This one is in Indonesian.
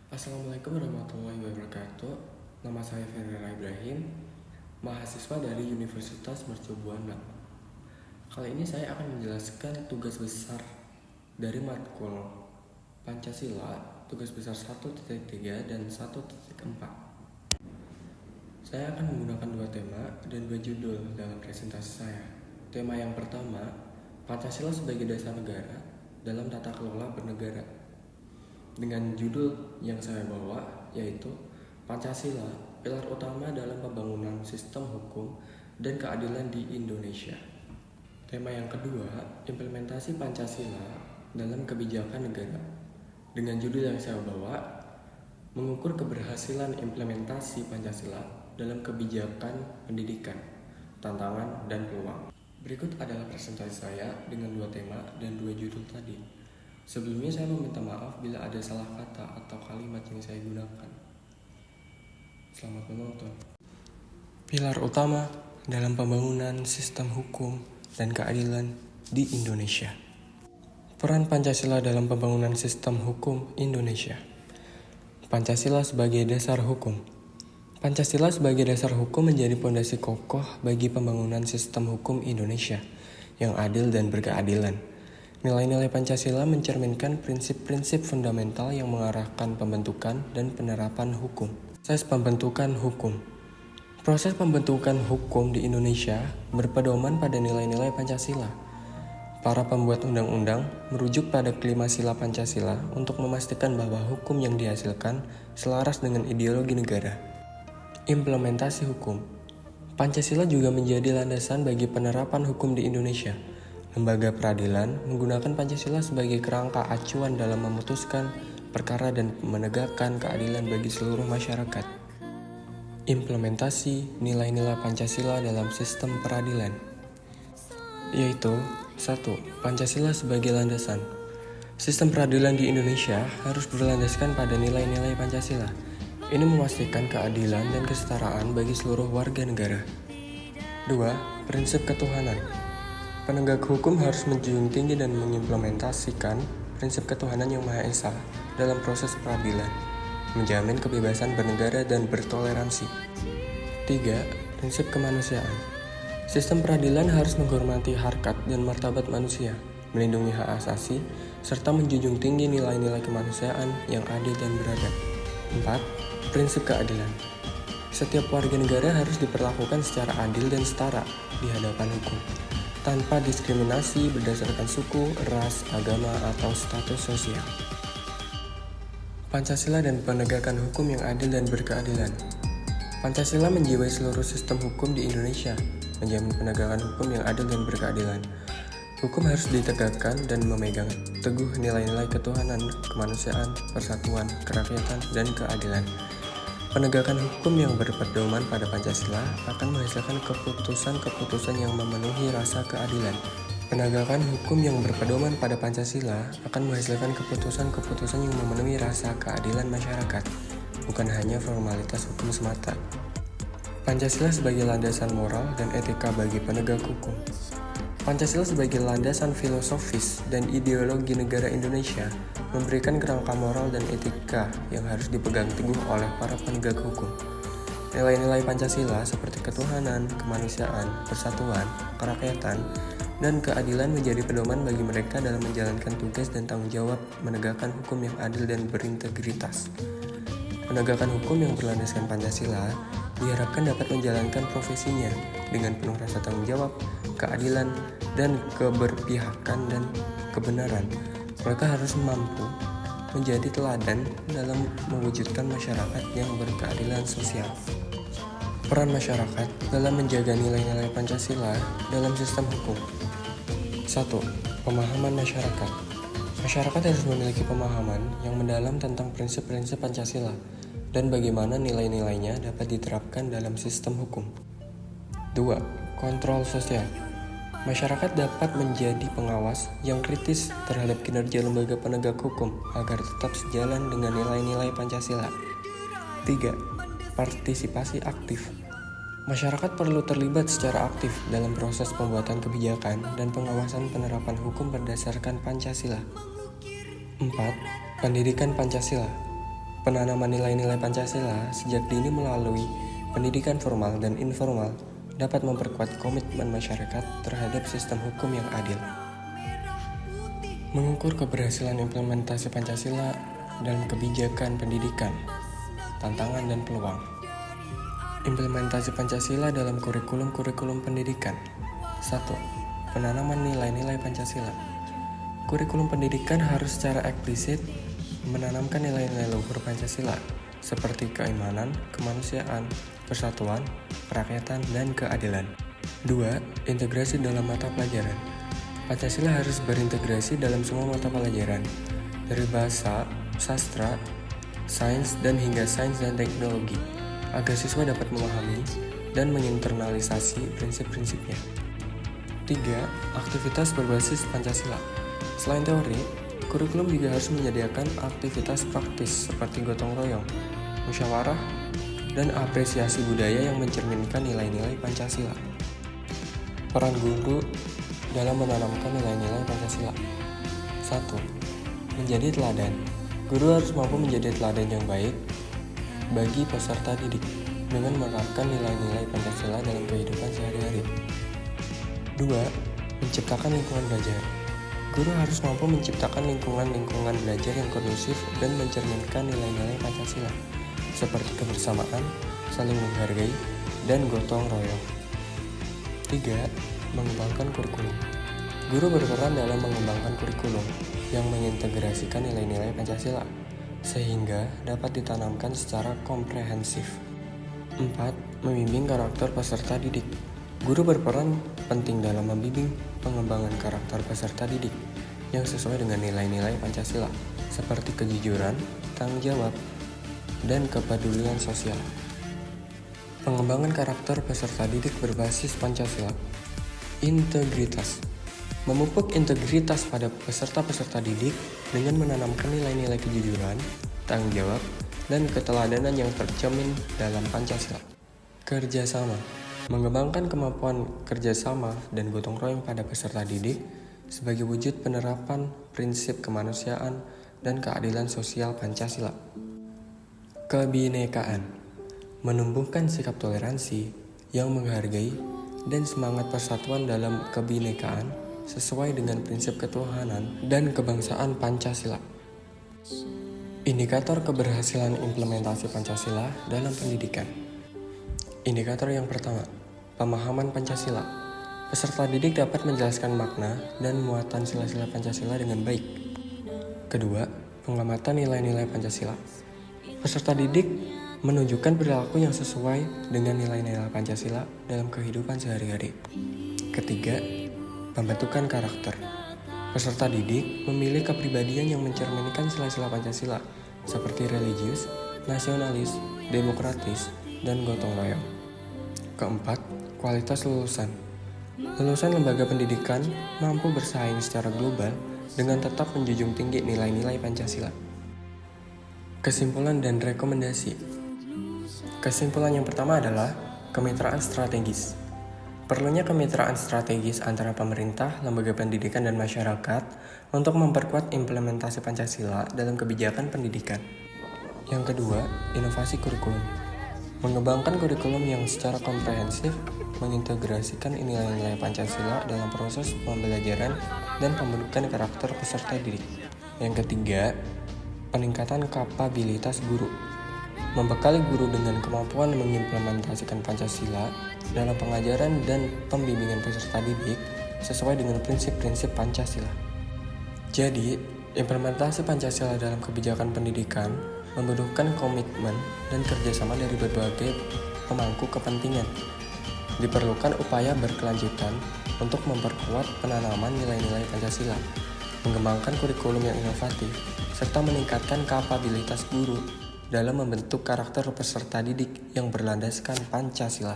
Assalamualaikum warahmatullahi wabarakatuh. Nama saya Ferry Ibrahim, mahasiswa dari Universitas Mercu Buana. Kali ini saya akan menjelaskan tugas besar dari matkul Pancasila, tugas besar 1.3 dan 1.4. Saya akan menggunakan dua tema dan dua judul dalam presentasi saya. Tema yang pertama, Pancasila sebagai dasar negara dalam tata kelola bernegara. Dengan judul yang saya bawa yaitu Pancasila, pilar utama dalam pembangunan sistem hukum dan keadilan di Indonesia. Tema yang kedua, implementasi Pancasila dalam kebijakan negara. Dengan judul yang saya bawa, mengukur keberhasilan implementasi Pancasila dalam kebijakan pendidikan, tantangan dan peluang. Berikut adalah presentasi saya dengan dua tema dan dua judul tadi. Sebelumnya saya meminta maaf bila ada salah kata atau kalimat yang saya gunakan. Selamat menonton. Pilar utama dalam pembangunan sistem hukum dan keadilan di Indonesia. Peran Pancasila dalam pembangunan sistem hukum Indonesia. Pancasila sebagai dasar hukum. Pancasila sebagai dasar hukum menjadi pondasi kokoh bagi pembangunan sistem hukum Indonesia yang adil dan berkeadilan. Nilai-nilai Pancasila mencerminkan prinsip-prinsip fundamental yang mengarahkan pembentukan dan penerapan hukum. Proses pembentukan hukum. Proses pembentukan hukum di Indonesia berpedoman pada nilai-nilai Pancasila. Para pembuat undang-undang merujuk pada kelima sila Pancasila untuk memastikan bahwa hukum yang dihasilkan selaras dengan ideologi negara. Implementasi hukum. Pancasila juga menjadi landasan bagi penerapan hukum di Indonesia. Lembaga peradilan menggunakan Pancasila sebagai kerangka acuan dalam memutuskan perkara dan menegakkan keadilan bagi seluruh masyarakat. Implementasi nilai-nilai Pancasila dalam sistem peradilan, yaitu 1. Pancasila sebagai landasan. Sistem peradilan di Indonesia harus berlandaskan pada nilai-nilai Pancasila. Ini memastikan keadilan dan kesetaraan bagi seluruh warga negara. 2. Prinsip ketuhanan. Penegak hukum harus menjunjung tinggi dan mengimplementasikan prinsip ketuhanan yang Maha Esa dalam proses peradilan, menjamin kebebasan bernegara dan bertoleransi. 3. Prinsip kemanusiaan. Sistem peradilan harus menghormati harkat dan martabat manusia, melindungi hak asasi, serta menjunjung tinggi nilai-nilai kemanusiaan yang adil dan beradab. 4. Prinsip keadilan. Setiap warga negara harus diperlakukan secara adil dan setara di hadapan hukum, tanpa diskriminasi berdasarkan suku, ras, agama, atau status sosial. Pancasila dan penegakan hukum yang adil dan berkeadilan. Pancasila menjiwai seluruh sistem hukum di Indonesia, menjamin penegakan hukum yang adil dan berkeadilan. Hukum harus ditegakkan dan memegang teguh nilai-nilai ketuhanan, kemanusiaan, persatuan, kerakyatan, dan keadilan. Penegakan hukum yang berpedoman pada Pancasila akan menghasilkan keputusan-keputusan yang memenuhi rasa keadilan. Penegakan hukum yang berpedoman pada Pancasila akan menghasilkan keputusan-keputusan yang memenuhi rasa keadilan masyarakat, bukan hanya formalitas hukum semata. Pancasila sebagai landasan moral dan etika bagi penegak hukum. Pancasila sebagai landasan filosofis dan ideologi negara Indonesia memberikan kerangka moral dan etika yang harus dipegang teguh oleh para penegak hukum. Nilai-nilai Pancasila seperti ketuhanan, kemanusiaan, persatuan, kerakyatan, dan keadilan menjadi pedoman bagi mereka dalam menjalankan tugas dan tanggung jawab menegakkan hukum yang adil dan berintegritas. Penegakan hukum yang berlandaskan Pancasila diharapkan dapat menjalankan profesinya dengan penuh rasa tanggung jawab, keadilan, dan keberpihakan dan kebenaran. Mereka harus mampu menjadi teladan dalam mewujudkan masyarakat yang berkeadilan sosial. Peran masyarakat dalam menjaga nilai-nilai Pancasila dalam sistem hukum. 1. Pemahaman masyarakat. Masyarakat harus memiliki pemahaman yang mendalam tentang prinsip-prinsip Pancasila dan bagaimana nilai-nilainya dapat diterapkan dalam sistem hukum. 2. Kontrol sosial. Masyarakat dapat menjadi pengawas yang kritis terhadap kinerja lembaga penegak hukum agar tetap sejalan dengan nilai-nilai Pancasila. 3. Partisipasi aktif. Masyarakat perlu terlibat secara aktif dalam proses pembuatan kebijakan dan pengawasan penerapan hukum berdasarkan Pancasila. 4. Pendidikan Pancasila. Penanaman nilai-nilai Pancasila sejak dini melalui pendidikan formal dan informal dapat memperkuat komitmen masyarakat terhadap sistem hukum yang adil. Mengukur keberhasilan implementasi Pancasila dalam kebijakan pendidikan, tantangan dan peluang. Implementasi Pancasila dalam kurikulum pendidikan. 1. Penanaman nilai-nilai Pancasila. Kurikulum pendidikan harus secara eksplisit menanamkan nilai-nilai luhur Pancasila seperti keimanan, kemanusiaan, persatuan, kerakyatan, dan keadilan. 2. Integrasi dalam mata pelajaran. Pancasila harus berintegrasi dalam semua mata pelajaran, dari bahasa, sastra, sains, dan hingga sains dan teknologi, agar siswa dapat memahami dan menginternalisasi prinsip-prinsipnya. 3. Aktivitas berbasis Pancasila. Selain teori, kurikulum juga harus menyediakan aktivitas praktis seperti gotong royong, musyawarah, dan apresiasi budaya yang mencerminkan nilai-nilai Pancasila. Peran guru dalam menanamkan nilai-nilai Pancasila. 1. Menjadi teladan. Guru harus mampu menjadi teladan yang baik bagi peserta didik dengan menerapkan nilai-nilai Pancasila dalam kehidupan sehari-hari. 2. Menciptakan lingkungan belajar. Guru harus mampu menciptakan lingkungan belajar yang kondusif dan mencerminkan nilai-nilai Pancasila, seperti kebersamaan, saling menghargai, dan gotong royong. 3. Mengembangkan kurikulum. Guru berperan dalam mengembangkan kurikulum yang mengintegrasikan nilai-nilai Pancasila, sehingga dapat ditanamkan secara komprehensif. 4. Membimbing karakter peserta didik. Guru berperan penting dalam membimbing pengembangan karakter peserta didik yang sesuai dengan nilai-nilai Pancasila, seperti kejujuran, tanggung jawab, dan kepedulian sosial. Pengembangan karakter peserta didik berbasis Pancasila. Integritas. Memupuk integritas pada peserta-peserta didik dengan menanamkan nilai-nilai kejujuran, tanggung jawab, dan keteladanan yang tercermin dalam Pancasila. Kerjasama. Mengembangkan kemampuan kerjasama dan gotong royong pada peserta didik sebagai wujud penerapan prinsip kemanusiaan dan keadilan sosial Pancasila. Kebinekaan. Menumbuhkan sikap toleransi yang menghargai dan semangat persatuan dalam kebinekaan sesuai dengan prinsip ketuhanan dan kebangsaan Pancasila. Indikator keberhasilan implementasi Pancasila dalam pendidikan. Indikator yang pertama, pemahaman Pancasila. Peserta didik dapat menjelaskan makna dan muatan sila-sila Pancasila dengan baik. Kedua, pengamatan nilai-nilai Pancasila. Peserta didik menunjukkan perilaku yang sesuai dengan nilai-nilai Pancasila dalam kehidupan sehari-hari. Ketiga, pembentukan karakter. Peserta didik memilih kepribadian yang mencerminkan sila-sila Pancasila, seperti religius, nasionalis, demokratis, dan gotong royong. Keempat, kualitas lulusan. Lulusan lembaga pendidikan mampu bersaing secara global dengan tetap menjunjung tinggi nilai-nilai Pancasila. Kesimpulan dan rekomendasi. Kesimpulan yang pertama adalah kemitraan strategis. Perlunya kemitraan strategis antara pemerintah, lembaga pendidikan, dan masyarakat untuk memperkuat implementasi Pancasila dalam kebijakan pendidikan. Yang kedua, inovasi kurikulum. Mengembangkan kurikulum yang secara komprehensif mengintegrasikan nilai-nilai Pancasila dalam proses pembelajaran dan pembentukan karakter peserta didik. Yang ketiga, peningkatan kapabilitas guru. Membekali guru dengan kemampuan mengimplementasikan Pancasila dalam pengajaran dan pembimbingan peserta didik sesuai dengan prinsip-prinsip Pancasila. Jadi, implementasi Pancasila dalam kebijakan pendidikan membutuhkan komitmen dan kerjasama dari berbagai pemangku kepentingan. Diperlukan upaya berkelanjutan untuk memperkuat penanaman nilai-nilai Pancasila, mengembangkan kurikulum yang inovatif, serta meningkatkan kapabilitas guru dalam membentuk karakter peserta didik yang berlandaskan Pancasila.